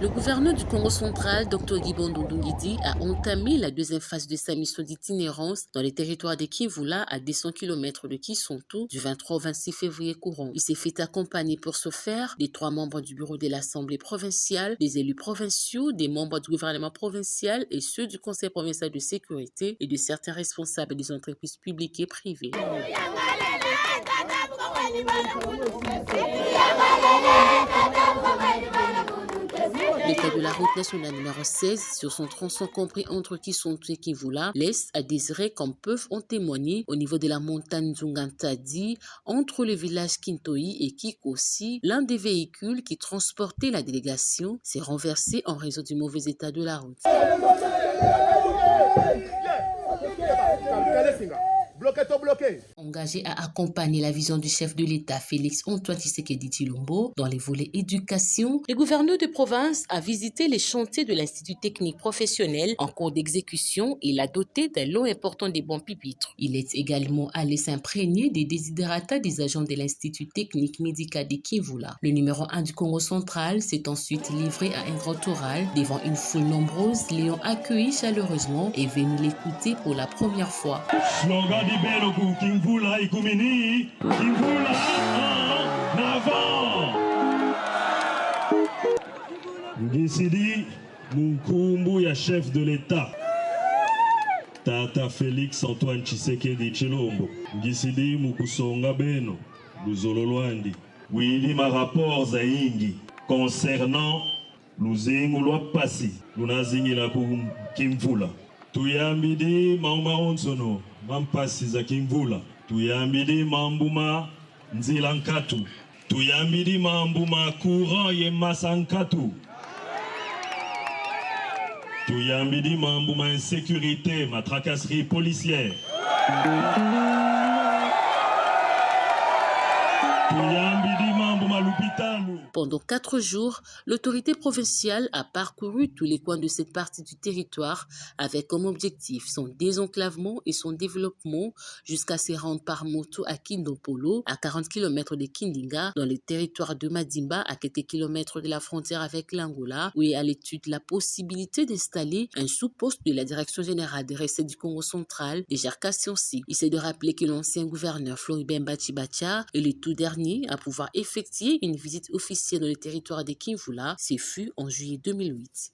Le gouverneur du Congo central, Dr Gibondo Ndungidi, a entamé la deuxième phase de sa mission d'itinérance dans les territoires de Kivula à 200 km de Kisontou du 23 au 26 février courant. Il s'est fait accompagner pour ce faire des 3 membres du bureau de l'Assemblée provinciale, des élus provinciaux, des membres du gouvernement provincial et ceux du Conseil provincial de sécurité et de certains responsables des entreprises publiques et privées. L'état de la route nationale numéro 16 sur son tronçon compris entre Kisontou et Kivula laisse à désirer, comme peuvent en témoigner au niveau de la montagne Zungantadi entre le village Kintoi et Kikosi. L'un des véhicules qui transportait la délégation s'est renversé en raison du mauvais état de la route. Engagé à accompagner la vision du chef de l'État Félix Antoine Tshisekedi Tshilombo dans les volets éducation, le gouverneur de province a visité les chantiers de l'Institut technique professionnel en cours d'exécution et l'a doté d'un lot important de bons pupitres. Il est également allé s'imprégner des desiderata des agents de l'Institut technique médical de Kivula. Le numéro 1 du Congo central s'est ensuite livré à un grand oral devant une foule nombreuse l'ayant accueilli chaleureusement et venu l'écouter pour la première fois. Slogan libéro pour Kivula Ikumini, Kivula en avant. Ngisidi Mukumbu ya chef de l'État Tata Félix Antoine Tshisekedi Tshilombo Ngisidi Mukusonga Beno Luzololwandi Wili ma rapport zaingi concernant Luzingu lwa pasi Lunazingi la pour Kimvula Tuyambidi mauma onsono mampasi za Kimvula Tuyambidi mambuma nzilankatu Tuyambidi mambuma courant ye masankatu Tuyambidi mambu ma insécurité, ma tracasserie policière. Tuyambidi mambu ma l'hôpital. Pendant 4 jours, l'autorité provinciale a parcouru tous les coins de cette partie du territoire avec comme objectif son désenclavement et son développement jusqu'à se rendre par moto à Kindopolo, à 40 km de Kindinga, dans le territoire de Madimba, à quelques kilomètres de la frontière avec l'Angola, où est à l'étude la possibilité d'installer un sous-poste de la Direction générale des recettes du Congo central, des Cherkassionsi. Il s'est de rappeler que l'ancien gouverneur Floribert Bachibacha est le tout dernier à pouvoir effectuer une visite officielle dans le territoire de Kivula, ce fut en juillet 2008.